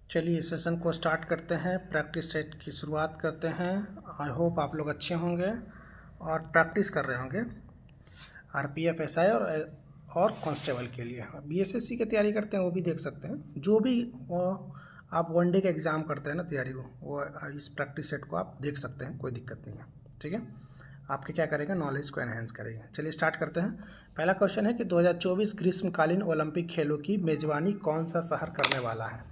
चलिए इस सेशन को स्टार्ट करते हैं। प्रैक्टिस सेट की शुरुआत करते हैं। आई होप आप लोग अच्छे होंगे और प्रैक्टिस कर रहे होंगे आरपीएफ एसआई और कांस्टेबल के लिए। बीएसएससी की तैयारी करते हैं वो भी देख सकते हैं। जो भी वो आप वनडे का एग्ज़ाम करते हैं ना तैयारी वो इस प्रैक्टिस सेट को आप देख सकते हैं, कोई दिक्कत नहीं है। ठीक है, आपके क्या करेगा, नॉलेज को एनहेंस करेगा। चलिए स्टार्ट करते हैं। पहला क्वेश्चन है कि 2024 ग्रीष्मकालीन ओलंपिक खेलों की मेज़बानी कौन सा शहर करने वाला है।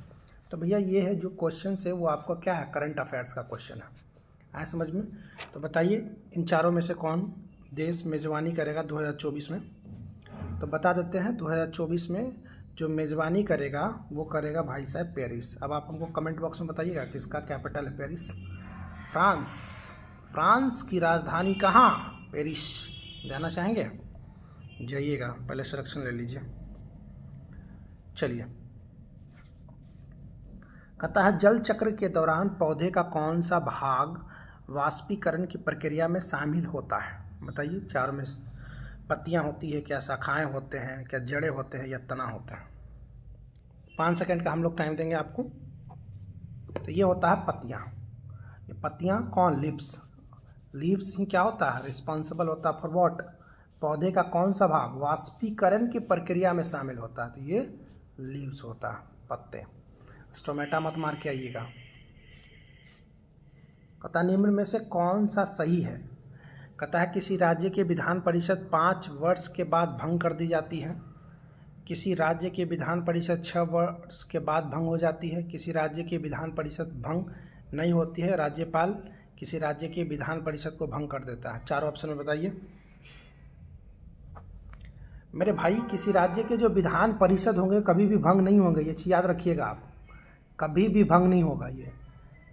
तो भैया ये है जो क्वेश्चन है वो आपका क्या है, करंट अफेयर्स का क्वेश्चन है। आए समझ में? तो बताइए इन चारों में से कौन देश मेज़बानी करेगा 2024 में। तो बता देते हैं 2024 में जो मेज़बानी करेगा वो करेगा भाई साहब पेरिस। अब आप हमको कमेंट बॉक्स में बताइएगा कि इसका कैपिटल है पेरिस, फ्रांस। फ्रांस की राजधानी कहाँ? पेरिस। जाना चाहेंगे? जाइएगा, पहले सिलेक्शन ले लीजिए। चलिए, कहता है जल चक्र के दौरान पौधे का कौन सा भाग वाष्पीकरण की प्रक्रिया में शामिल होता है। बताइए, चार में पत्तियां होती है क्या, शाखाएं होते हैं क्या, जड़ें होते हैं या तना होते हैं। 5 सेकंड का हम लोग टाइम देंगे आपको। तो ये होता है पत्तियां। ये पत्तियां कौन? लीव्स ही क्या होता है, रिस्पॉन्सिबल होता है फॉर व्हाट। पौधे का कौन सा भाग वाष्पीकरण की प्रक्रिया में शामिल होता है, तो ये लीव्स होता है, पत्ते। स्टोमेटा मत मार के आइएगा। कहता निम्न में से कौन सा सही है। कहता है किसी राज्य के विधान परिषद 5 वर्ष के बाद भंग कर दी जाती है, किसी राज्य के विधान परिषद 6 वर्ष के बाद भंग हो जाती है, किसी राज्य के विधान परिषद भंग नहीं होती है, राज्यपाल किसी राज्य के विधान परिषद को भंग कर देता है। चारों ऑप्शन में बताइए मेरे भाई। किसी राज्य के जो विधान परिषद होंगे कभी भी भंग नहीं होंगे, ये चीज़ याद रखिएगा आप, कभी भी भंग नहीं होगा। ये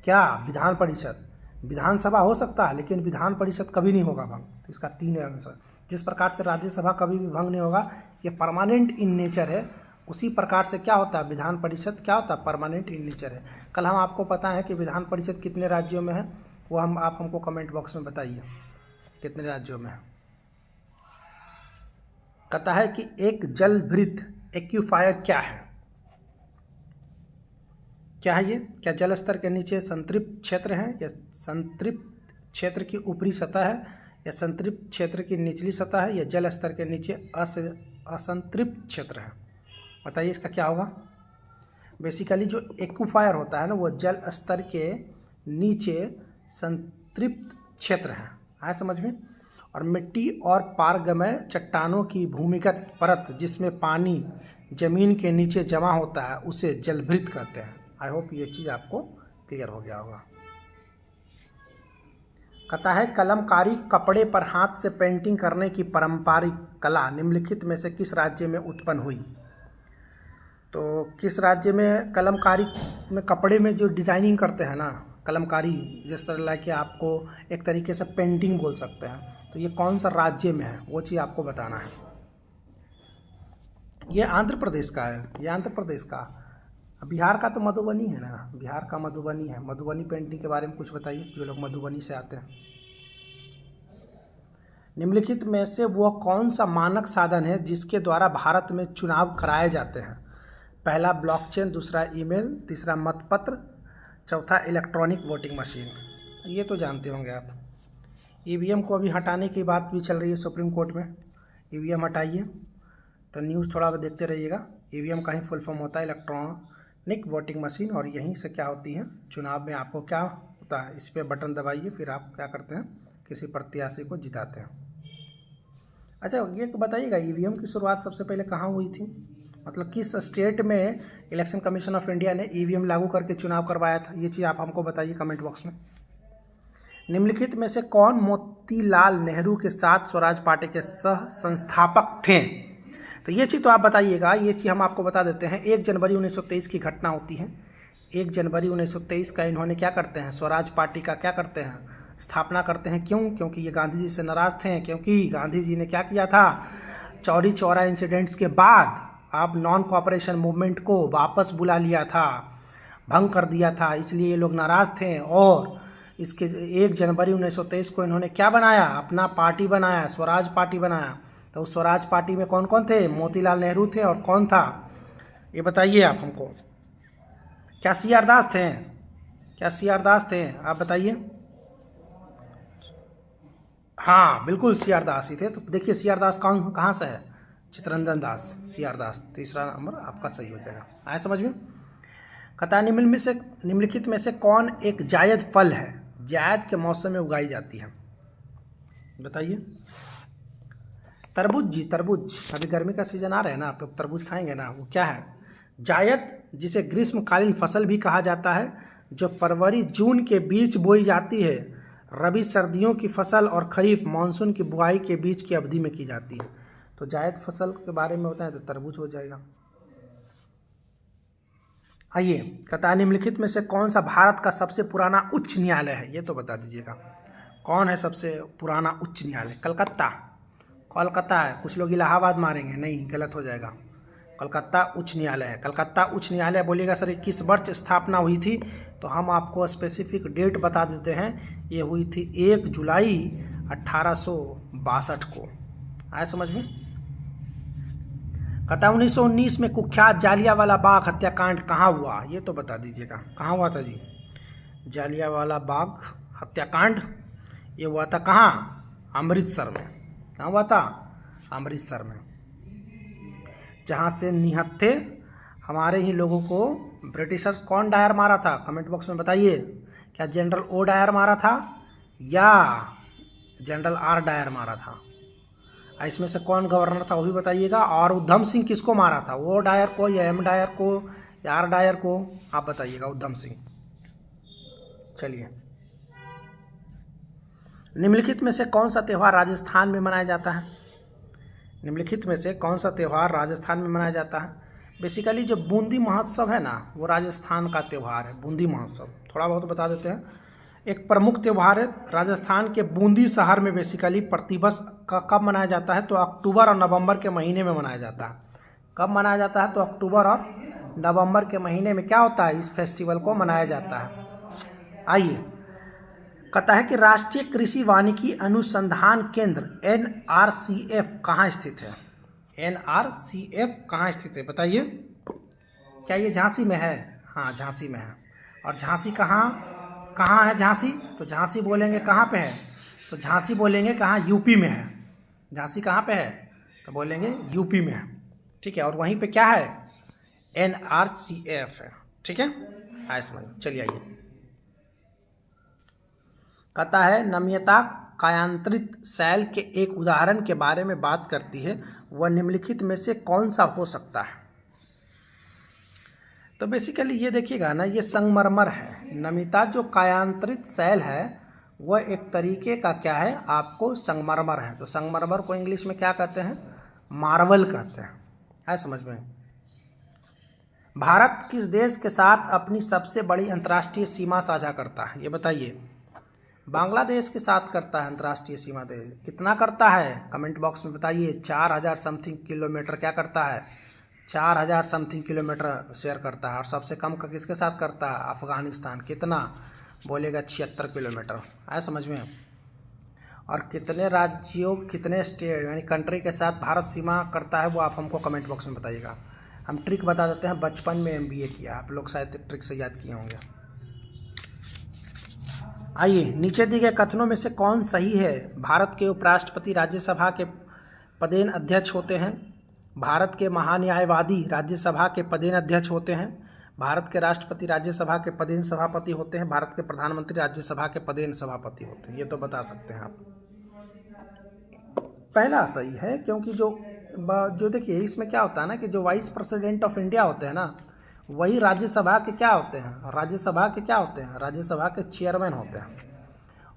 क्या विधान परिषद, विधानसभा हो सकता है लेकिन विधान परिषद कभी नहीं होगा भंग। तो इसका 3 आंसर। जिस प्रकार से राज्यसभा कभी भी भंग नहीं होगा, ये परमानेंट इन नेचर है, उसी प्रकार से क्या होता है विधान परिषद क्या होता है, परमानेंट इन नेचर है। कल हम आपको पता है कि विधान परिषद कितने राज्यों में है, वो आप हमको कमेंट बॉक्स में बताइए कितने राज्यों में है। कहता है कि एक जलभृत एक्यूफायर क्या है। क्या है ये? क्या जल स्तर के नीचे संतृप्त क्षेत्र है, या संतृप्त क्षेत्र की ऊपरी सतह है, या संतृप्त क्षेत्र की निचली सतह है, या जल स्तर के नीचे असंतृप्त क्षेत्र है। बताइए इसका क्या होगा। बेसिकली जो एक्यूफायर होता है ना वो जल स्तर के नीचे संतृप्त क्षेत्र है। आए समझ में? और मिट्टी और पारगमय चट्टानों की भूमिगत परत जिसमें पानी जमीन के नीचे जमा होता है उसे जलभृत कहते हैं। आई होप ये चीज़ आपको क्लियर हो गया होगा। कहता है कलमकारी कपड़े पर हाथ से पेंटिंग करने की पारंपरिक कला निम्नलिखित में से किस राज्य में उत्पन्न हुई। तो किस राज्य में कलमकारी में कपड़े में जो डिज़ाइनिंग करते हैं ना, कलमकारी जिस तरह कि आपको एक तरीके से पेंटिंग बोल सकते हैं, तो ये कौन सा राज्य में है वो चीज़ आपको बताना है। ये आंध्र प्रदेश का है, ये आंध्र प्रदेश का। बिहार का तो मधुबनी है ना, बिहार का मधुबनी है। मधुबनी पेंटिंग के बारे में कुछ बताइए, जो लोग मधुबनी से आते हैं। निम्नलिखित में से वह कौन सा मानक साधन है जिसके द्वारा भारत में चुनाव कराए जाते हैं। पहला ब्लॉकचेन, दूसरा ईमेल, तीसरा मतपत्र, चौथा इलेक्ट्रॉनिक वोटिंग मशीन। ये तो जानते होंगे आप। ईवीएम को अभी हटाने की बात भी चल रही है सुप्रीम कोर्ट में, ईवीएम हटाइए। तो न्यूज़ थोड़ा देखते रहिएगा। ईवीएम का ही फुल फॉर्म होता है इलेक्ट्रॉनिक वोटिंग मशीन, और यहीं से क्या होती है चुनाव में आपको क्या होता है, इस पर बटन दबाइए, फिर आप क्या करते हैं किसी प्रत्याशी को जिताते हैं। अच्छा ये बताइएगा ईवीएम की शुरुआत सबसे पहले कहाँ हुई थी, मतलब किस स्टेट में इलेक्शन कमीशन ऑफ इंडिया ने ईवीएम लागू करके चुनाव करवाया था, ये चीज़ आप हमको बताइए कमेंट बॉक्स में। निम्नलिखित में से कौन मोतीलाल नेहरू के साथ स्वराज पार्टी के सह संस्थापक थे। तो ये चीज़ तो आप बताइएगा। ये चीज़ हम आपको बता देते हैं। 1 जनवरी 1923 की घटना होती है। 1 जनवरी 1923 का इन्होंने क्या करते हैं, स्वराज पार्टी का क्या करते हैं, स्थापना करते हैं। क्यों? क्योंकि ये गांधी जी से नाराज़ थे, क्योंकि गांधी जी ने क्या किया था, चौरी चौरा इंसिडेंट्स के बाद आप नॉन कोऑपरेशन मूवमेंट को वापस बुला लिया था, भंग कर दिया था, इसलिए ये लोग नाराज़ थे। और इसके 1 जनवरी 1923 को इन्होंने क्या बनाया, अपना पार्टी बनाया, स्वराज पार्टी बनाया। तो उस स्वराज पार्टी में कौन कौन थे, मोतीलाल नेहरू थे, और कौन था ये बताइए आप हमको। क्या सी.आर. दास थे? क्या सी.आर. दास थे? आप बताइए। हाँ बिल्कुल सी.आर. दास ही थे। तो देखिए सी.आर. दास कौन कहाँ से है? चित्तरंजन दास, सी.आर. दास। तीसरा नंबर आपका सही हो जाएगा। आए समझ में? कहता है निम्नलिखित में से कौन एक जायद फल है, जायद के मौसम में उगाई जाती है? बताइए। तरबूज जी, तरबूज। अभी गर्मी का सीजन आ रहा है ना, आप लोग तरबूज खाएंगे ना। वो क्या है? जायद, जिसे ग्रीष्मकालीन फसल भी कहा जाता है, जो फरवरी जून के बीच बोई जाती है। रबी सर्दियों की फसल और खरीफ मानसून की बुआई के बीच की अवधि में की जाती है। तो जायद फसल के बारे में होता है तो तरबूज हो जाएगा। आइए, कहता है निम्नलिखित में से कौन सा भारत का सबसे पुराना उच्च न्यायालय है? ये तो बता दीजिएगा। कौन है सबसे पुराना उच्च न्यायालय? कलकत्ता। कोलकाता है। कुछ लोग इलाहाबाद मारेंगे, नहीं, गलत हो जाएगा। कलकत्ता उच्च न्यायालय है। कलकत्ता उच्च न्यायालय बोलिएगा सर किस वर्ष स्थापना हुई थी? तो हम आपको स्पेसिफिक डेट बता देते हैं। ये हुई थी 1 जुलाई 1862 को। आए समझ में? कहता 1919 में कुख्यात जालियांवाला बाग हत्याकांड कहाँ हुआ? ये तो बता दीजिएगा। कहाँ हुआ था जी जालियांवाला बाग हत्याकांड? ये हुआ था कहाँ? अमृतसर में। कहाँ हुआ था? अमृतसर में, जहाँ से निहत्थे हमारे ही लोगों को ब्रिटिशर्स कौन डायर मारा था? कमेंट बॉक्स में बताइए। क्या जनरल ओ डायर मारा था या जनरल आर डायर मारा था? इसमें से कौन गवर्नर था वो भी बताइएगा। और उधम सिंह किसको मारा था? ओ डायर को या एम डायर को या आर डायर को? आप बताइएगा। उधम सिंह। चलिए, निम्नलिखित में से कौन सा त्यौहार राजस्थान में मनाया जाता है? निम्नलिखित में से कौन सा त्यौहार राजस्थान में मनाया जाता है? बेसिकली जो बूंदी महोत्सव है ना, वो राजस्थान का त्यौहार है। बूंदी महोत्सव थोड़ा बहुत बता देते हैं। एक प्रमुख त्यौहार है राजस्थान के बूंदी शहर में। बेसिकली प्रतिवर्ष का कब मनाया जाता है? तो अक्टूबर और नवंबर के महीने में मनाया जाता है। कब मनाया जाता है? तो अक्टूबर और नवंबर के महीने में क्या होता है? इस फेस्टिवल को मनाया जाता है। आइए, कहता है कि राष्ट्रीय कृषि वानिकी अनुसंधान केंद्र NRCF कहाँ स्थित है? NRCF कहाँ स्थित है बताइए। क्या ये झांसी में है? हाँ झांसी में है। और झांसी कहाँ है झांसी? तो झांसी बोलेंगे कहाँ पे है? तो झांसी बोलेंगे कहाँ? यूपी में है। झांसी कहाँ पे है? तो बोलेंगे यूपी में है। ठीक है। और वहीं पे क्या है? NRCF है। ठीक है, आए समझ। चलिए आइए, कहता है नम्यता कायांतरित शैल के एक उदाहरण के बारे में बात करती है, वह निम्नलिखित में से कौन सा हो सकता है? तो बेसिकली ये देखिएगा ना, ये संगमरमर है। नमिता जो कायांतरित शैल है वह एक तरीके का क्या है? आपको संगमरमर है। तो संगमरमर को इंग्लिश में क्या कहते हैं? मार्बल कहते हैं। है समझ में? भारत किस देश के साथ अपनी सबसे बड़ी अंतर्राष्ट्रीय सीमा साझा करता है? ये बताइए। बांग्लादेश के साथ करता है अंतर्राष्ट्रीय सीमा। दे कितना करता है? कमेंट बॉक्स में बताइए। 4000 समथिंग किलोमीटर क्या करता है? 4000 समथिंग किलोमीटर शेयर करता है। और सबसे कम का किसके साथ करता है? अफगानिस्तान। कितना? बोलेगा 76 किलोमीटर। आया समझ में? और कितने राज्यों, कितने स्टेट यानी कंट्री के साथ भारत सीमा करता है वो आप हमको कमेंट बॉक्स में बताइएगा। हम ट्रिक बता देते हैं। बचपन में MBA किया, आप लोग शायद ट्रिक से याद किए होंगे। आइए, नीचे दिए गए कथनों में से कौन सही है? भारत के उपराष्ट्रपति राज्यसभा के पदेन अध्यक्ष होते हैं। भारत के महान्यायवादी राज्यसभा के पदेन अध्यक्ष होते हैं। भारत के राष्ट्रपति राज्यसभा के पदेन सभापति होते हैं। भारत के प्रधानमंत्री राज्यसभा के पदेन सभापति होते हैं। ये तो बता सकते हैं आप। पहला सही है, क्योंकि जो देखिए इसमें क्या होता है ना कि जो वाइस प्रेसिडेंट ऑफ इंडिया होते हैं ना, वही राज्यसभा के क्या होते हैं? राज्यसभा के क्या होते हैं? राज्यसभा के चेयरमैन होते हैं।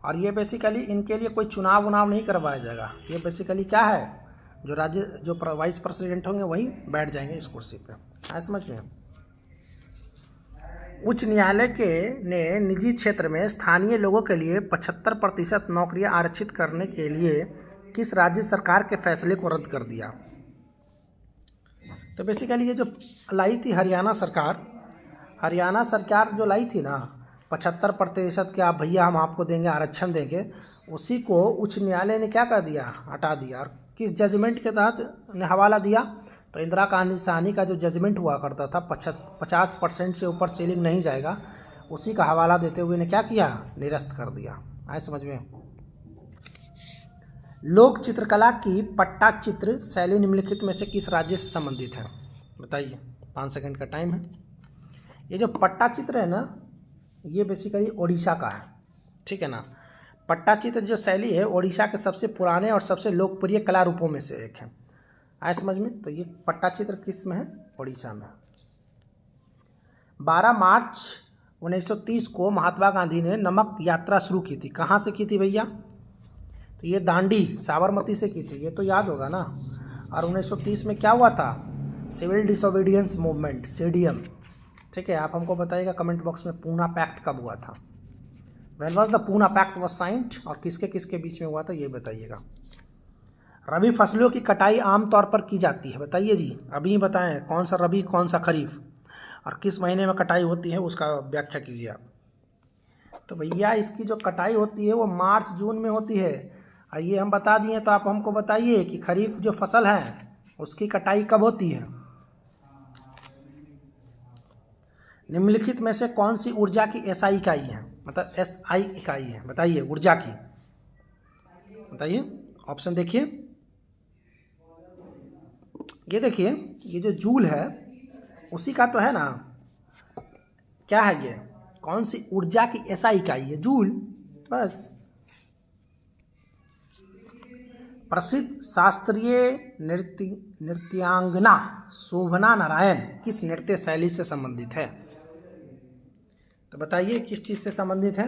और ये बेसिकली इनके लिए कोई चुनाव नहीं करवाया जाएगा। ये बेसिकली क्या है? जो वाइस प्रेसिडेंट होंगे वही बैठ जाएंगे इस कुर्सी पे। है समझ में? उच्च न्यायालय ने निजी क्षेत्र में स्थानीय लोगों के लिए 75% नौकरियां आरक्षित करने के लिए किस राज्य सरकार के फैसले को रद्द कर दिया? तो बेसिकली ये जो लाई थी हरियाणा सरकार जो लाई थी ना, 75% के आप भैया हम आपको देंगे, आरक्षण देंगे, उसी को उच्च न्यायालय ने क्या कर दिया? हटा दिया। और किस जजमेंट के तहत ने हवाला दिया? तो तो इंदिरा गांधी साहनी का जो जजमेंट हुआ करता था 50% से ऊपर सेलिंग नहीं जाएगा, उसी का हवाला देते हुए ने क्या किया, निरस्त कर दिया। आए समझ में। लोक चित्रकला की पट्टाचित्र शैली निम्नलिखित में से किस राज्य से संबंधित है, बताइए। 5 सेकंड का टाइम है। ये जो पट्टाचित्र है ना, ये बेसिकली ओडिशा का है, ठीक है ना। पट्टाचित्र जो शैली है ओडिशा के सबसे पुराने और सबसे लोकप्रिय कला रूपों में से एक है। आए समझ में। तो ये पट्टाचित्र किस में है, ओडिशा में। 12 मार्च 1930 को महात्मा गांधी ने नमक यात्रा शुरू की थी। कहाँ से की थी भैया, तो ये दांडी साबरमती से की थी, ये तो याद होगा ना। और 1930 में क्या हुआ था, सिविल डिसोबीडियंस मूवमेंट, सीडीएम, ठीक है। आप हमको बताइएगा कमेंट बॉक्स में पूना पैक्ट कब हुआ था, when was the Poona pact was signed, और किसके किसके बीच में हुआ था ये बताइएगा। रबी फसलों की कटाई आमतौर पर की जाती है, बताइए जी, अभी बताएं कौन सा रबी कौन सा खरीफ, और किस महीने में कटाई होती है उसका व्याख्या कीजिए आप। तो भैया इसकी जो कटाई होती है वो मार्च जून में होती है, और ये हम बता दिए। तो आप हमको बताइए कि खरीफ जो फसल है उसकी कटाई कब होती है। निम्नलिखित में से कौन सी ऊर्जा की एसआई इकाई है, मतलब एसआई इकाई है, बताइए ऊर्जा की, बताइए। ऑप्शन देखिए, ये देखिए, ये जो जूल है उसी का तो है ना, क्या है ये, कौन सी ऊर्जा की एसआई इकाई है, जूल, बस। प्रसिद्ध शास्त्रीय नृत्यांगना शोभना नारायण किस नृत्य शैली से संबंधित है, तो बताइए किस चीज़ से संबंधित है।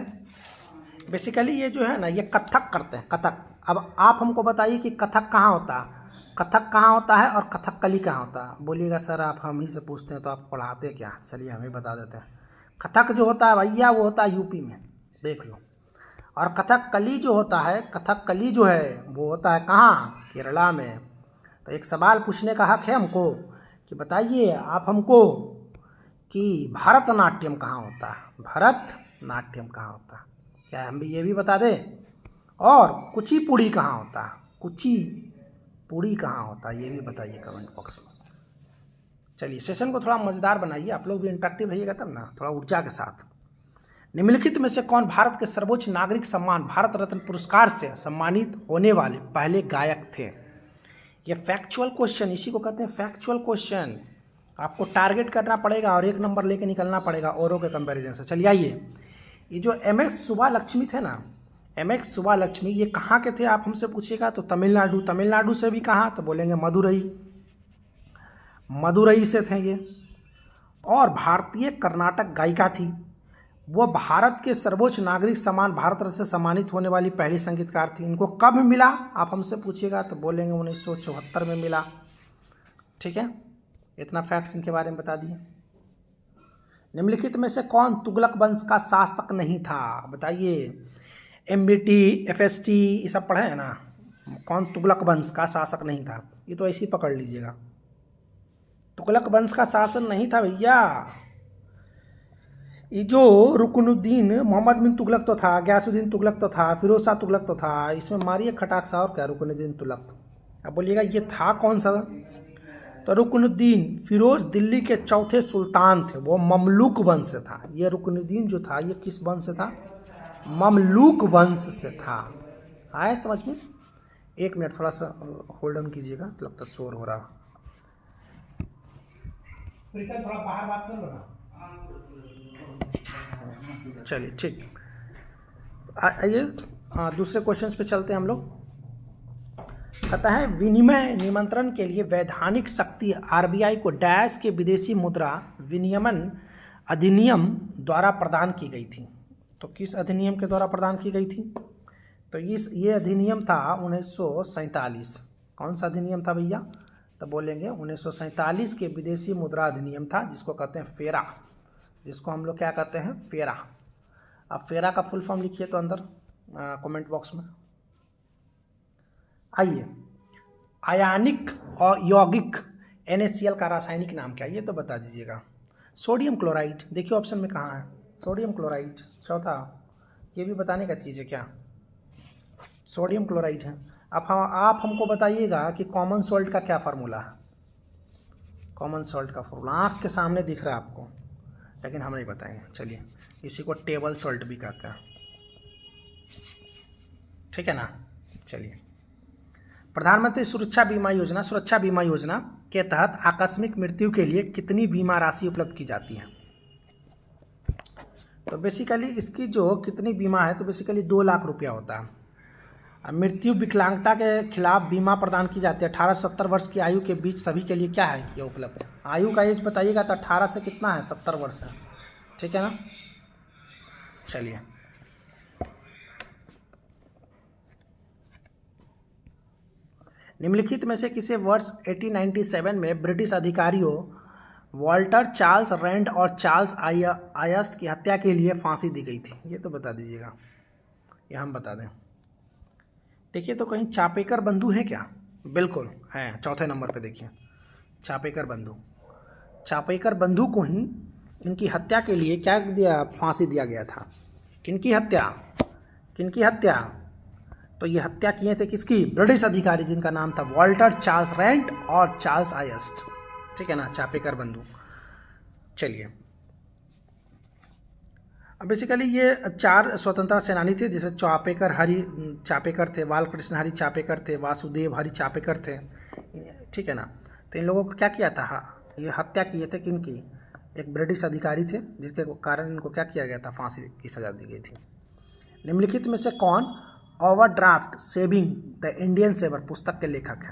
बेसिकली ये जो है ना, ये कथक करते हैं, कथक। अब आप हमको बताइए कि कथक कहाँ होता है, कथक कहाँ होता है और कथकली कहाँ होता है। बोलिएगा सर आप हम ही से पूछते हैं तो आप पढ़ाते क्या, चलिए हमें बता देते हैं। कथक जो होता है भैया वो होता है यूपी में, देख लो। और कथकली जो होता है, कथकली जो है वो होता है कहाँ, केरला में। तो एक सवाल पूछने का हक है हमको कि बताइए आप हमको कि भरतनाट्यम कहाँ होता है, भरतनाट्यम कहाँ होता है, क्या हम भी ये भी बता दें। और कुचिपुड़ी कहाँ होता है, कुचिपुड़ी कहाँ होता है ये भी बताइए कमेंट बॉक्स में। चलिए सेशन को थोड़ा मज़ेदार बनाइए, आप लोग भी इंटरेक्टिव रहिएगा तब ना, थोड़ा ऊर्जा के साथ। निम्नलिखित में से कौन भारत के सर्वोच्च नागरिक सम्मान भारत रत्न पुरस्कार से सम्मानित होने वाले पहले गायक थे। ये फैक्चुअल क्वेश्चन, इसी को कहते हैं फैक्चुअल क्वेश्चन। आपको टारगेट करना पड़ेगा और 1 नंबर लेके निकलना पड़ेगा औरों के कंपैरिजन से। चलिए आइए, ये जो एमएस सुब्बालक्ष्मी थे ना, एमएस सुब्बालक्ष्मी, ये कहाँ के थे आप हमसे पूछिएगा तो तमिलनाडु। तमिलनाडु से भी कहाँ, तो बोलेंगे मदुरई, मदुरई से थे ये। और भारतीय कर्नाटक गायिका थी। वो भारत के सर्वोच्च नागरिक सम्मान भारत रत्न से सम्मानित होने वाली पहली संगीतकार थी। इनको कब मिला आप हमसे पूछिएगा तो बोलेंगे 1974 में मिला, ठीक है। इतना फैक्ट्स इनके बारे में बता दिए। निम्नलिखित में से कौन तुगलक वंश का शासक नहीं था, बताइए। एमबीटी एफएसटी ये सब पढ़े हैं ना, कौन तुगलक वंश का शासक नहीं था, ये तो ऐसे ही पकड़ लीजिएगा। तुगलक वंश का शासन नहीं था भैया। ये जो रुकनुद्दीन मोहम्मद बिन तुगलक तो था, गयासुद्दीन तुगलक तो था, फिरोज शाह तुगलक तो था, इसमें मारिए खटाक सा और क्या, रुकनुद्दीन तुगलक। अब बोलिएगा ये था कौन सा, तो रुकनुद्दीन फिरोज दिल्ली के चौथे सुल्तान थे, वो ममलूक वंश से था। ये रुकनुद्दीन जो था ये किस वंश से था, ममलूक वंश से था। आए समझ में। 1 मिनट थोड़ा सा होल्ड ऑन कीजिएगा, तो लगता है शोर हो रहा। थोड़ा बाहर बात कर लो ना। चलिए ठीक, आइए दूसरे क्वेश्चंस पे चलते हैं हम लोग। कहता है विनिमय नियंत्रण के लिए वैधानिक शक्ति आरबीआई को डैश के विदेशी मुद्रा विनियमन अधिनियम द्वारा प्रदान की गई थी। तो किस अधिनियम के द्वारा प्रदान की गई थी, तो ये अधिनियम था 1947। कौन सा अधिनियम था भैया, तो बोलेंगे 1947 के विदेशी मुद्रा अधिनियम था, जिसको कहते हैं फेरा, जिसको हम लोग क्या कहते हैं, फेरा। अब फेरा का फुल फॉर्म लिखिए तो अंदर कमेंट बॉक्स में। आइए, आयनिक और यौगिक NaCl का रासायनिक नाम क्या है ये तो बता दीजिएगा। सोडियम क्लोराइड, देखिए ऑप्शन में कहाँ है, सोडियम क्लोराइड। चौथा, ये भी बताने का चीज़ है क्या, सोडियम क्लोराइड है। अब आप हमको बताइएगा कि कॉमन सॉल्ट का क्या फार्मूला है, कॉमन सॉल्ट का फॉर्मूला आँख के सामने दिख रहा है आपको, लेकिन हम नहीं बताएंगे। चलिए, इसी को टेबल सॉल्ट भी कहते हैं, ठीक है ना। चलिए, प्रधानमंत्री सुरक्षा बीमा योजना के तहत आकस्मिक मृत्यु के लिए कितनी बीमा राशि उपलब्ध की जाती है? तो बेसिकली इसकी जो कितनी बीमा है, तो बेसिकली 2 लाख रुपया होता है। मृत्यु विकलांगता के खिलाफ बीमा प्रदान की जाती है। 18 से 70 वर्ष की आयु के बीच सभी के लिए क्या है ये उपलब्ध है। आयु का एज बताइएगा तो 18 से कितना है, 70 वर्ष है, ठीक है ना। चलिए, निम्नलिखित में से किसे वर्ष 1897 में ब्रिटिश अधिकारियों वॉल्टर चार्ल्स रैंड और चार्ल्स आयस्ट की हत्या के लिए फांसी दी गई थी? ये तो बता दीजिएगा, ये हम बता दें। देखिए, तो कहीं चापेकर बंधु है क्या? बिल्कुल हैं, चौथे नंबर पे देखिए, चापेकर बंधु को ही इनकी हत्या के लिए क्या दिया, फांसी दिया गया था। किनकी हत्या? तो ये हत्या किए थे किसकी? ब्रिटिश अधिकारी जिनका नाम था वॉल्टर चार्ल्स रैंड और चार्ल्स आयस्ट, ठीक है ना, चापेकर बंधु। चलिए, अब बेसिकली ये 4 स्वतंत्रता सेनानी थे, जैसे चापेकर थे, बालकृष्ण हरि चापेकर थे, वासुदेव हरि चापेकर थे, ठीक है ना। तो इन लोगों को क्या किया था, ये हत्या किए थे किनकी? एक ब्रिटिश अधिकारी थे, जिसके कारण इनको क्या किया गया था, फांसी की सजा दी गई थी। निम्नलिखित में से कौन overdraft saving the Indian saver पुस्तक के लेखक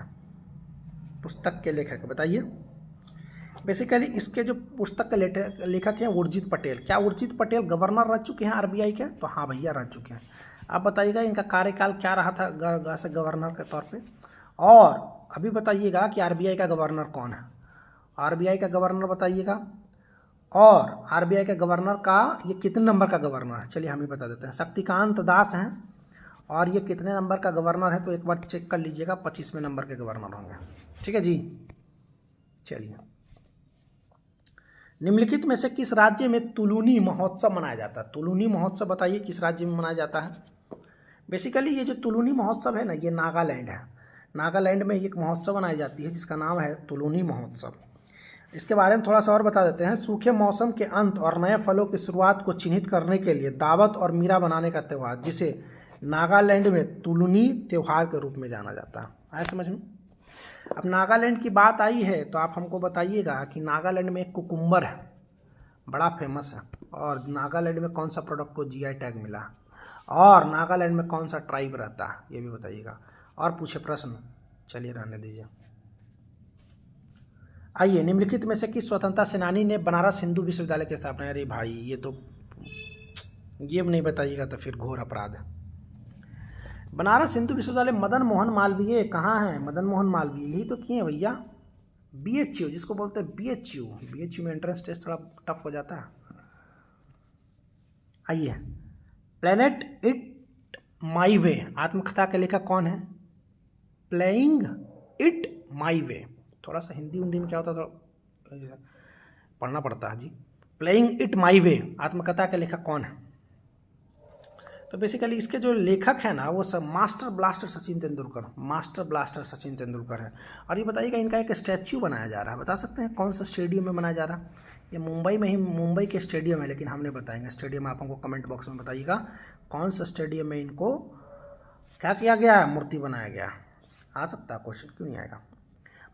है? बताइए। बेसिकली इसके जो पुस्तक के लेखक हैं उर्जित पटेल। क्या उर्जित पटेल गवर्नर रह चुके हैं आरबीआई के? तो हाँ भैया, रह चुके हैं। आप बताइएगा इनका कार्यकाल क्या रहा था गवर्नर के तौर पे, और अभी बताइएगा कि आरबीआई का गवर्नर कौन है। आरबीआई का गवर्नर बताइएगा, और आरबीआई के गवर्नर का ये कितने नंबर का गवर्नर है? चलिए हम ही बता देते हैं। शक्तिकांत दास हैं, और ये कितने नंबर का गवर्नर है? तो एक बार चेक कर लीजिएगा, 25वें नंबर के गवर्नर होंगे, ठीक है जी। चलिए, निम्नलिखित में से किस राज्य में तुलुनी महोत्सव मनाया जाता है? तुलुनी महोत्सव बताइए किस राज्य में मनाया जाता है? बेसिकली ये जो तुलुनी महोत्सव है ना, ये नागालैंड है। नागालैंड में एक महोत्सव मनाई जाती है जिसका नाम है तुलुनी महोत्सव। इसके बारे में थोड़ा सा और बता देते हैं। सूखे मौसम के अंत और नए फलों की शुरुआत को चिन्हित करने के लिए दावत और मीरा बनाने का त्यौहार, जिसे नागालैंड में तुलुनी त्यौहार के रूप में जाना जाता है। आया समझ में? अब नागालैंड की बात आई है तो आप हमको बताइएगा कि नागालैंड में एक कुकुम्बर है, बड़ा फेमस है, और नागालैंड में कौन सा प्रोडक्ट को जीआई टैग मिला, और नागालैंड में कौन सा ट्राइब रहता है, ये भी बताइएगा। और पूछे प्रश्न, चलिए रहने दीजिए। आइए, निम्नलिखित में से किस स्वतंत्रता सेनानी ने बनारस हिंदू विश्वविद्यालय की स्थापना? अरे भाई, ये नहीं बताइएगा तो फिर घोर अपराध है। बनारस हिंदू विश्वविद्यालय मदन मोहन मालवीय कहाँ है? मदन मोहन मालवीय यही तो किए हैं भैया। बीएचयू जिसको बोलते हैं, बीएचयू में एंट्रेंस टेस्ट थोड़ा टफ हो जाता है। आइए, प्लेनेट इट माई वे आत्मकथा के लेखक कौन है? प्लेइंग इट माई वे। थोड़ा सा हिंदी में क्या होता है, थोड़ा पढ़ना पड़ता है जी। प्लेइंग इट माई वे आत्मकथा के लेखक कौन है? तो बेसिकली इसके जो लेखक हैं ना, वो सब मास्टर ब्लास्टर सचिन तेंदुलकर है। और ये बताइएगा, इनका एक स्टैच्यू बनाया जा रहा है, बता सकते हैं कौन सा स्टेडियम में बनाया जा रहा है? ये मुंबई के स्टेडियम है, लेकिन हम नहीं बताएंगे स्टेडियम। आप हमको कमेंट बॉक्स में बताइएगा कौन सा स्टेडियम में इनको क्या किया गया, मूर्ति बनाया गया। आ सकता है क्वेश्चन, क्यों नहीं आएगा।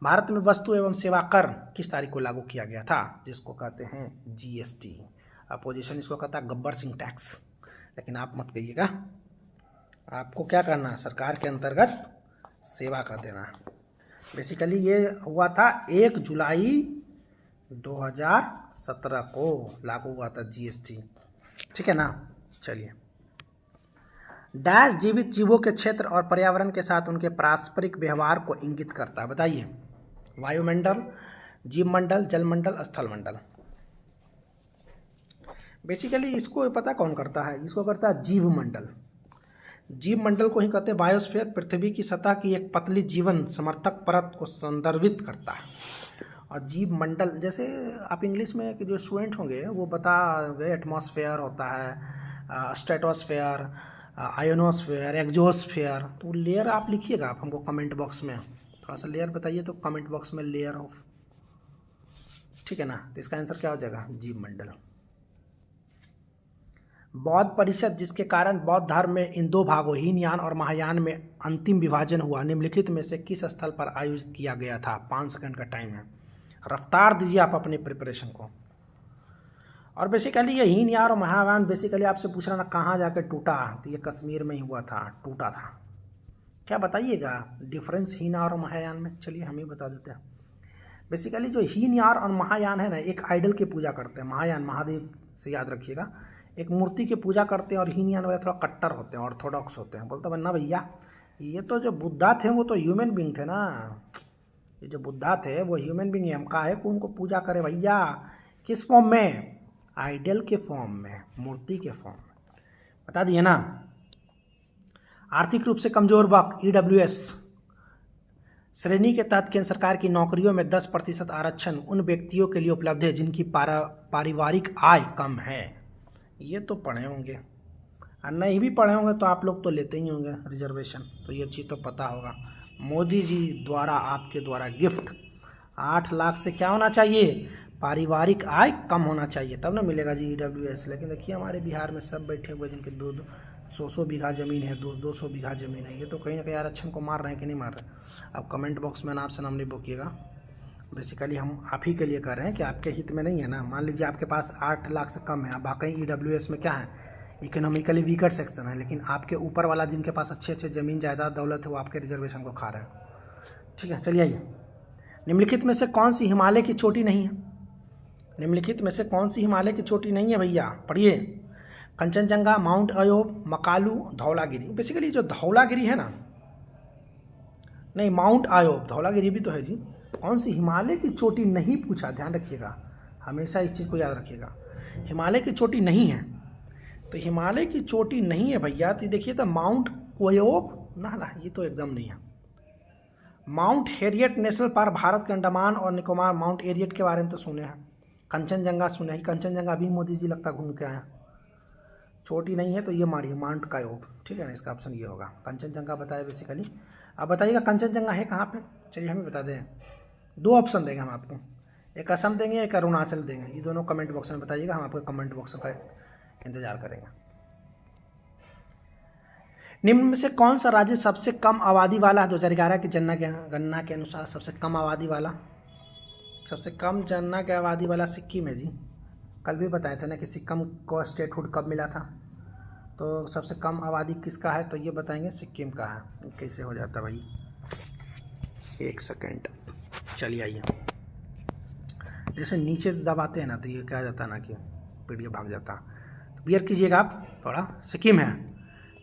भारत में वस्तु एवं सेवा कर किस तारीख को लागू किया गया था? जिसको कहते हैं जीएसटी। अपोजिशन इसको कहता है गब्बर सिंह टैक्स, लेकिन आप मत कहिएगा। आपको क्या करना है, सरकार के अंतर्गत सेवा कर देना है। बेसिकली ये हुआ था 1 जुलाई 2017 को लागू हुआ था जीएसटी, ठीक है ना। चलिए, डैश जीवित जीवों के क्षेत्र और पर्यावरण के साथ उनके पारस्परिक व्यवहार को इंगित करता है? बताइए। वायुमंडल, जीवमंडल, जलमंडल, स्थलमंडल। बेसिकली इसको पता कौन करता है? इसको करता है जीवमंडल। जीवमंडल को ही कहते हैं बायोस्फीयर। पृथ्वी की सतह की एक पतली जीवन समर्थक परत को संदर्भित करता है। और जीवमंडल, जैसे आप इंग्लिश में जो स्टूडेंट होंगे वो बता गए, एटमॉस्फेयर होता है, स्ट्रेटोस्फेयर, आयोनोस्फेयर, एक्सोस्फेयर। तो लेयर आप लिखिएगा, आप हमको कमेंट बॉक्स में थोड़ा सा लेयर बताइए, तो कमेंट बॉक्स में लेयर ऑफ ठीक है ना। तो इसका आंसर क्या हो जाएगा, जीव मंडल। बौद्ध परिषद जिसके कारण बौद्ध धर्म में इन दो भागों हीनयान और महायान में अंतिम विभाजन हुआ, निम्नलिखित में से किस स्थल पर आयोजित किया गया था। 5 सेकंड का टाइम है, रफ्तार दीजिए आप अपने प्रिपरेशन को। और बेसिकली ये हीनयान और महायान बेसिकली आपसे पूछ रहा ना कहाँ जाकर टूटा, तो ये कश्मीर में ही हुआ था, टूटा था। क्या बताइएगा डिफरेंस हीनयान और महायान में, चलिए हम ही बता देते हैं। बेसिकली जो हीनयान और महायान है ना, एक आइडल की पूजा करते हैं, महायान महादेव से याद रखिएगा, एक मूर्ति की पूजा करते हैं, और हीनयान वाले थोड़ा कट्टर होते हैं, ऑर्थोडॉक्स होते हैं। बोलते ना भैया ये तो जो बुद्धा थे वो तो ह्यूमन बींग थे ना, ये जो बुद्धा थे वो ह्यूमन बींग है, हम काहे को उनको पूजा करें भैया। किस फॉर्म में, आइडल के फॉर्म में, मूर्ति के फॉर्म में, बता दिए ना। आर्थिक रूप से कमजोर वर्ग EWS श्रेणी के तहत केंद्र सरकार की नौकरियों में 10% आरक्षण उन व्यक्तियों के लिए उपलब्ध है जिनकी पारिवारिक आय कम है। ये तो पढ़े होंगे, और नहीं भी पढ़े होंगे तो आप लोग तो लेते ही होंगे रिजर्वेशन, तो ये चीज़ तो पता होगा। मोदी जी द्वारा आपके द्वारा गिफ्ट 8 लाख से क्या होना चाहिए, पारिवारिक आय कम होना चाहिए, तब ना मिलेगा जी EWS। लेकिन देखिए हमारे बिहार में सब बैठे हुए जिनके 200 बीघा ज़मीन है, 200 बीघा ज़मीन है, ये तो कहीं ना कहीं आरक्षण को मार रहे हैं कि नहीं मार रहे। अब कमेंट बॉक्स में नाम से नाम नहीं बोकिएगा, बेसिकली हम आप ही के लिए कर रहे हैं कि आपके हित में नहीं है ना। मान लीजिए आपके पास 8 लाख से कम है, अब बाकी EWS में क्या है, इकोनॉमिकली वीकर सेक्शन है, लेकिन आपके ऊपर वाला जिनके पास अच्छे ज़मीन जायदाद दौलत है वो आपके रिजर्वेशन को खा रहे हैं। ठीक है, चलिए आइए। निम्नलिखित में से कौन सी हिमालय की चोटी नहीं है, निम्नलिखित में से कौन सी हिमालय की चोटी नहीं है भैया, पढ़िए। कंचनजंगा, माउंट अयोब, मकालू, धौलागिरी। बेसिकली जो धौलागिरी है ना, नहीं माउंट अयोब, धौलागिरी भी तो है जी। कौन सी हिमालय की चोटी नहीं पूछा, ध्यान रखिएगा, हमेशा इस चीज़ को याद रखिएगा। हिमालय की चोटी नहीं है, तो हिमालय की चोटी नहीं है भैया, तो देखिए तो माउंट अयोब ना, ये तो एकदम नहीं है। Mount Harriet national park Bharat के अंडमान और निकोबार, माउंट हैरियट के बारे में तो सुने हैं। कंचनजंगा सुने हैं, कंचनजंगा अभी मोदी जी लगता घूम के आए, चोटी नहीं है, तो ये मारिए माउंट अयोब। ठीक है ना, इसका ऑप्शन ये होगा, कंचनजंगा बताया बेसिकली। अब बताइएगा कंचनजंगा है कहाँ पे, चलिए हमें बता दें। 2 ऑप्शन देंगे हम आपको, एक असम देंगे, एक अरुणाचल देंगे, ये दोनों कमेंट बॉक्स में बताइएगा, हम आपको कमेंट बॉक्स का इंतजार करेंगे। निम्न में से कौन सा राज्य सबसे कम आबादी वाला है 2011 की जनगणना के अनुसार, सबसे कम आबादी वाला, सबसे कम जनना की आबादी वाला सिक्किम है जी। कल भी बताए थे ना कि सिक्किम को स्टेटहुड कब मिला था, तो सबसे कम आबादी किसका है, तो ये बताएंगे सिक्किम का है। कैसे हो जाता भाई, 1 सेकेंड, चलिए आइए। जैसे नीचे दबाते हैं ना तो ये क्या जाता है ना कि पीडीएफ भाग जाता, तो क्लियर कीजिएगा आप थोड़ा। सिक्किम है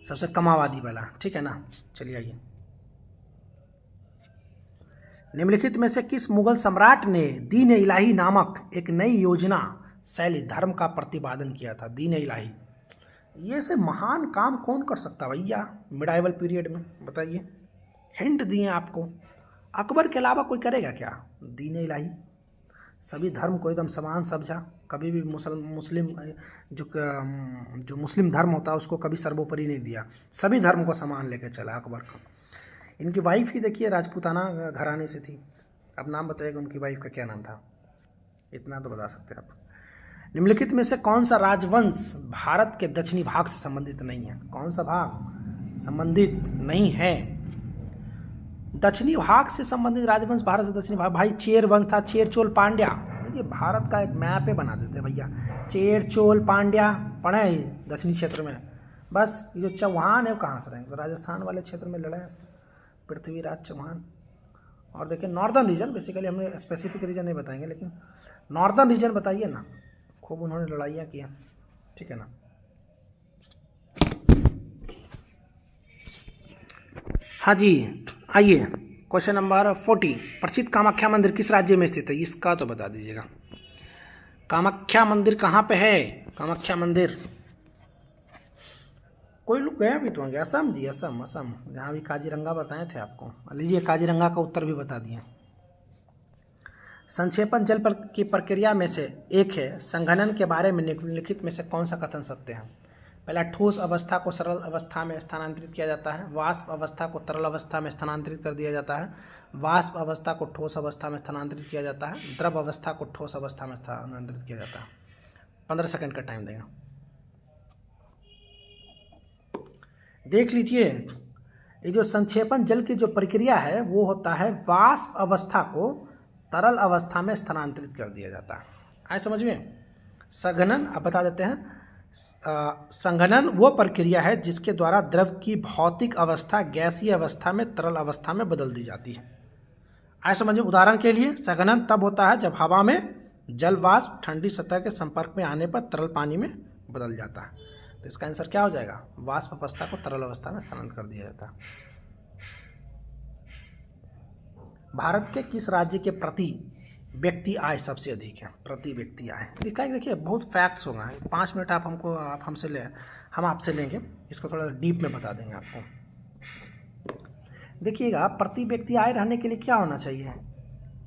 सबसे कम आबादी वाला, ठीक है ना। चलिए आइए। निम्नलिखित में से किस मुगल सम्राट ने दीन इलाही नामक एक नई योजना शैली धर्म का प्रतिपादन किया था। दीन इलाही, ये से महान काम कौन कर सकता भैया मिडाइवल पीरियड में, बताइए। हिंट दिए आपको, अकबर के अलावा कोई करेगा क्या। दीन इलाही, सभी धर्म को एकदम समान समझा, कभी भी मुस्लिम जो मुस्लिम धर्म होता है उसको कभी सर्वोपरि नहीं दिया, सभी धर्म को समान लेके चला अकबर का। इनकी वाइफ ही देखिए राजपूताना घराने से थी। अब नाम बताइएगा उनकी वाइफ का क्या नाम था, इतना तो बता सकते हैं आप। निम्नलिखित में से कौन सा राजवंश भारत के दक्षिणी भाग से संबंधित नहीं है, कौन सा भाग संबंधित नहीं है, दक्षिणी भाग से संबंधित राजवंश भारत से दक्षिणी भाग। भाई चेर वंश था, चेर चोल पांड्या, ये भारत का एक मैप है बना देते भैया। चेर चोल पांड्या पढ़े दक्षिणी क्षेत्र में, बस ये जो चौहान है वो कहाँ से रहेंगे, तो राजस्थान वाले क्षेत्र में लड़े पृथ्वीराज चौहान। और देखिए नॉर्दर्न रीजन, बेसिकली हमने स्पेसिफिक रीजन नहीं बताएंगे, लेकिन नॉर्दर्न रीजन बताइए ना, खूब उन्होंने लड़ाइयाँ की हैं, ठीक है ना। हाँ जी आइए, क्वेश्चन नंबर 40, प्रसिद्ध कामाख्या मंदिर किस राज्य में स्थित है, इसका तो बता दीजिएगा। कामाख्या मंदिर कहाँ पे है, कामाख्या मंदिर, कोई लोग गए भी तो होंगे, असम जी, असम, असम, जहाँ भी काजीरंगा बताए थे आपको। लीजिए काजीरंगा का उत्तर भी बता दिए। संक्षेपण जल की प्रक्रिया में से एक है, संघनन के बारे में निम्नलिखित में से कौन सा कथन सत्य है। पहला ठोस अवस्था को सरल अवस्था में स्थानांतरित किया जाता है, वाष्प अवस्था को तरल अवस्था में स्थानांतरित कर दिया जाता है, वाष्प अवस्था को ठोस अवस्था में स्थानांतरित किया जाता है, द्रव अवस्था को ठोस अवस्था में स्थानांतरित किया जाता है। 15 सेकंड का टाइम देगा। देख लीजिए, ये जो संक्षेपण जल की जो प्रक्रिया है वो होता है वाष्प अवस्था को तरल अवस्था में स्थानांतरित कर दिया जाता है। आए समझ में? संघनन, अब बता देते हैं, संघनन वो प्रक्रिया है जिसके द्वारा द्रव की भौतिक अवस्था गैसीय अवस्था में तरल अवस्था में बदल दी जाती है। आए समझ में? उदाहरण के लिए संघनन तब होता है जब हवा में जल वाष्प ठंडी सतह के संपर्क में आने पर तरल पानी में बदल जाता है। तो इसका आंसर क्या हो जाएगा? वाष्प अवस्था को तरल अवस्था में स्थानांतरित कर दिया जाता है। भारत के किस राज्य के प्रति व्यक्ति आय सबसे अधिक है? प्रति व्यक्ति आय दिखाई, देखिए बहुत फैक्ट्स होगा, 5 मिनट आप हमसे हम आपसे लेंगे, इसको थोड़ा डीप में बता देंगे आपको। देखिएगा, प्रति व्यक्ति आय रहने के लिए क्या होना चाहिए?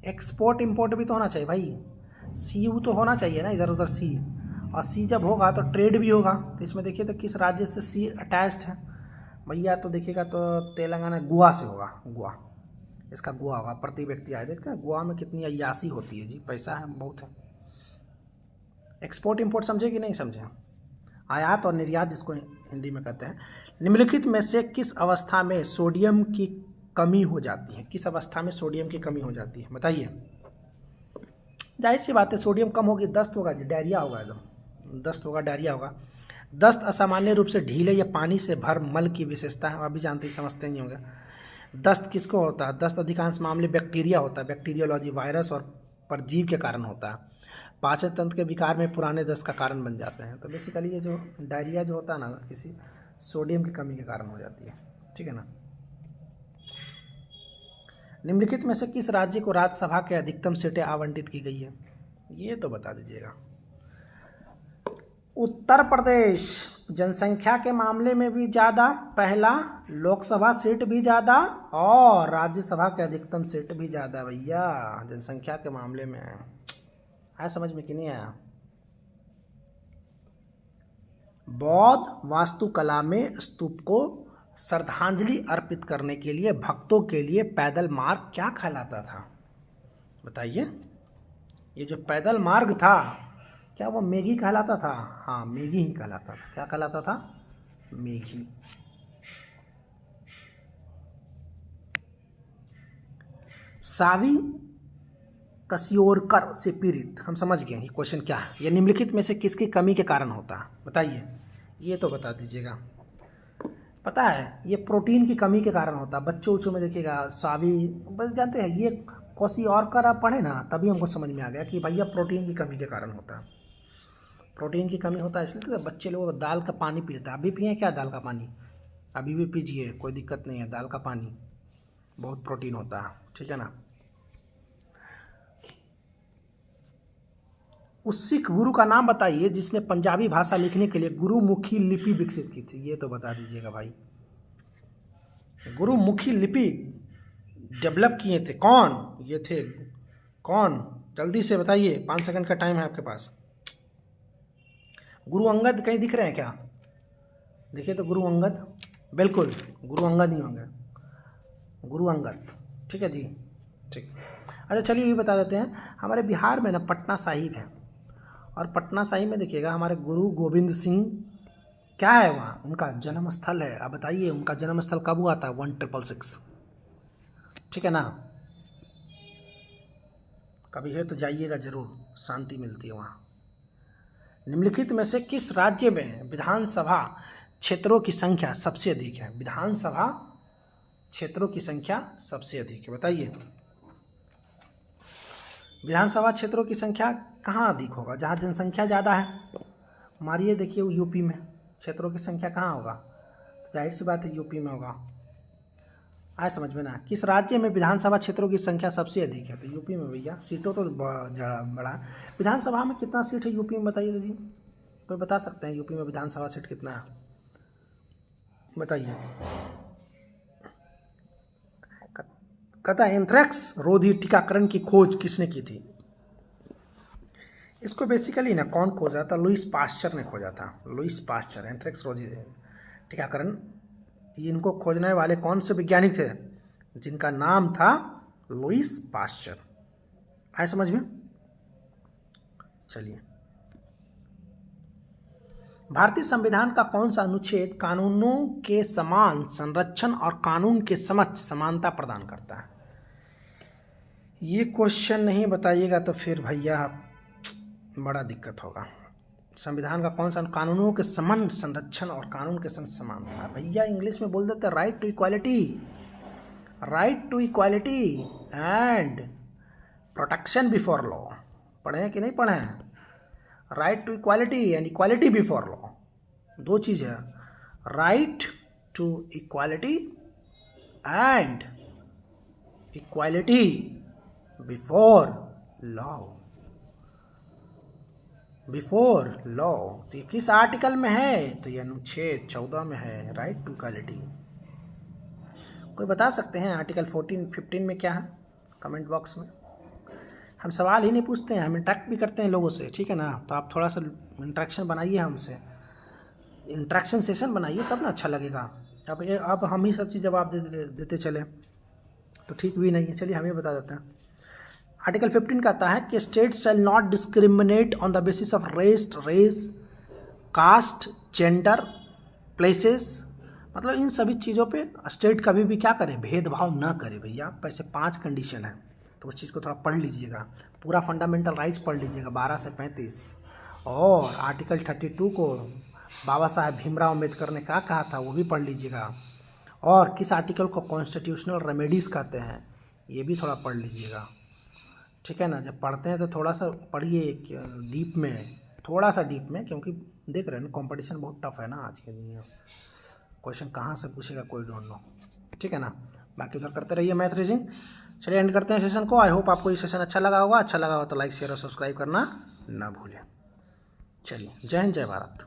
एक्सपोर्ट इंपोर्ट भी तो होना चाहिए भाई, CU तो होना चाहिए ना, इधर उधर C, और C जब होगा तो ट्रेड भी होगा। तो इसमें देखिए तो किस राज्य से C अटैच्ड है भैया? तो देखिएगा तो तेलंगाना, गोवा से होगा, गोवा, इसका गोवा होगा। प्रति व्यक्ति आय देखते हैं गोवा में कितनी अय्यासी होती है जी, पैसा है बहुत है। एक्सपोर्ट इंपोर्ट समझे कि नहीं समझे? आयात और निर्यात जिसको हिंदी में कहते हैं। निम्नलिखित में से किस अवस्था में सोडियम की कमी हो जाती है? किस अवस्था में सोडियम की कमी हो जाती है बताइए? जाहिर सी बात है, सोडियम कम होगी, दस्त होगा जी, डायरिया होगा, एकदम दस्त होगा, डायरिया होगा। दस्त असामान्य रूप से ढीले या पानी से भर मल की विशेषता है, अभी जानते ही समझते नहीं होंगे। दस्त किसको होता है? दस्त अधिकांश मामले बैक्टीरिया होता है, बैक्टीरियोलॉजी, वायरस और परजीव के कारण होता है। पाचन तंत्र के विकार में पुराने दस्त का कारण बन जाते हैं। तो बेसिकली ये जो डायरिया जो होता है ना, किसी सोडियम की कमी के कारण हो जाती है, ठीक है ना। निम्नलिखित में से किस राज्य को राज्यसभा के अधिकतम सीटें आवंटित की गई है? ये तो बता दीजिएगा। उत्तर प्रदेश, जनसंख्या के मामले में भी ज़्यादा, पहला, लोकसभा सीट भी ज़्यादा और राज्यसभा के अधिकतम सीट भी ज़्यादा भैया, जनसंख्या के मामले में। आया समझ में कि नहीं आया? बौद्ध वास्तुकला में स्तूप को श्रद्धांजलि अर्पित करने के लिए भक्तों के लिए पैदल मार्ग क्या कहलाता था? बताइए। ये जो पैदल मार्ग था, क्या वो मेघी कहलाता था? हाँ, मेघी ही कहलाता था। क्या कहलाता था? मेघी। सावी कसियोरकर से पीड़ित, हम समझ गए ये क्वेश्चन क्या है। ये निम्नलिखित में से किसकी कमी के कारण होता है? बताइए, ये तो बता दीजिएगा। पता है, ये प्रोटीन की कमी के कारण होता है। बच्चों में देखिएगा, सावी, बस जानते हैं, ये कसियोरकर आप पढ़े ना, तभी हमको समझ में आ गया कि भैया प्रोटीन की कमी के कारण होता है। प्रोटीन की कमी होता है इसलिए बच्चे लोग दाल का पानी पीते हैं। अभी पिए क्या दाल का पानी? अभी भी पीजिए, कोई दिक्कत नहीं है। दाल का पानी बहुत प्रोटीन होता है, ठीक है ना। उस सिख गुरु का नाम बताइए जिसने पंजाबी भाषा लिखने के लिए गुरुमुखी लिपि विकसित की थी। ये तो बता दीजिएगा भाई। गुरुमुखी लिपि डेवलप किए थे कौन? ये थे कौन? जल्दी से बताइए, 5 सेकंड का टाइम है आपके पास। गुरु अंगद कहीं दिख रहे हैं क्या? देखिए तो गुरु अंगद, बिल्कुल गुरु अंगद ही होंगे, गुरु अंगद, ठीक है जी, ठीक। अच्छा चलिए ये बता देते हैं, हमारे बिहार में ना पटना साहिब है, और पटना साहिब में देखिएगा हमारे गुरु गोविंद सिंह क्या है वहाँ, उनका जन्म स्थल है। अब बताइए उनका जन्म स्थल कब हुआ था? 1666, ठीक है ना। कभी है तो जाइएगा जरूर, शांति मिलती है वहाँ। निम्नलिखित में से किस राज्य में विधानसभा क्षेत्रों की संख्या सबसे अधिक है? विधानसभा क्षेत्रों की संख्या सबसे अधिक है, बताइए। विधानसभा क्षेत्रों की संख्या कहाँ अधिक होगा? जहाँ जनसंख्या ज़्यादा है। मारिए, देखिए यूपी में क्षेत्रों की संख्या कहाँ होगा? जाहिर सी बात है यूपी में होगा। आए समझ में ना? किस राज्य में विधानसभा क्षेत्रों की संख्या सबसे अधिक है? तो यूपी में भैया। सीटों तो बड़ा, विधानसभा में कितना सीट है यूपी में बताइए जी, कोई बता सकते हैं यूपी में विधानसभा सीट कितना है? बताइए। कहता है एंथ्रैक्स रोधी टीकाकरण की खोज किसने की थी? इसको बेसिकली ना कौन खोजा था? लुईस पास्चर ने खोजा था। लुईस पास्चर एंथ्रेक्स टीकाकरण, इनको खोजने वाले कौन से वैज्ञानिक थे? जिनका नाम था लुईस पास्चर। आए समझ में? चलिए, भारतीय संविधान का कौन सा अनुच्छेद कानूनों के समान संरक्षण और कानून के समक्ष समानता प्रदान करता है? ये क्वेश्चन नहीं बताइएगा तो फिर भैया बड़ा दिक्कत होगा। संविधान का कौन सा कानूनों के समान संरक्षण और कानून के संग समानता? भैया इंग्लिश में बोल देते right to equality, right to equality and protection before law. पढ़े हैं कि नहीं पढ़े हैं? Right to equality and equality before law, दो चीज़ है। Right to equality and equality before law, before law. तो ये किस आर्टिकल में है? तो ये अनुच्छेद 14 में है, राइट टू इक्वालिटी। कोई बता सकते हैं आर्टिकल 15 में क्या है? कमेंट बॉक्स में। हम सवाल ही नहीं पूछते हैं, हम इंटरेक्ट भी करते हैं लोगों से, ठीक है ना? तो आप थोड़ा सा इंटरेक्शन बनाइए हमसे, इंटरेक्शन सेशन बनाइए, तब ना अच्छा लगेगा। अब हम ही सब चीज़ जवाब देते चले तो ठीक भी नहीं है। चलिए हम ही बता देते हैं। आर्टिकल 15 कहता है कि state shall not discriminate on the basis of race, caste, gender, places. मतलब इन सभी चीज़ों पे स्टेट कभी भी क्या करे? भेदभाव ना करे। भैया पैसे 5 कंडीशन है, तो उस चीज़ को थोड़ा पढ़ लीजिएगा। पूरा फंडामेंटल राइट्स पढ़ लीजिएगा 12 से 35। और आर्टिकल 32 को बाबा साहेब भीमराव अम्बेडकर ने क्या कहा था वो भी पढ़ लीजिएगा। और किस आर्टिकल को कॉन्स्टिट्यूशनल रेमेडीज़ कहते हैं ये भी थोड़ा पढ़ लीजिएगा, ठीक है ना? जब पढ़ते हैं तो थोड़ा सा पढ़िए डीप में, थोड़ा सा डीप में, क्योंकि देख रहे हैं ना कंपटीशन बहुत टफ है ना आज के दुनिया। क्वेश्चन कहाँ से पूछेगा कोई डोंट नो, ठीक है ना? बाकी उधर करते रहिए मैथ रीजनिंग। चलिए एंड करते हैं सेशन को। आई होप आपको ये सेशन अच्छा लगा होगा। अच्छा लगा हो तो लाइक शेयर और सब्सक्राइब करना ना भूलें। चलिए, जय हिंद, जय भारत।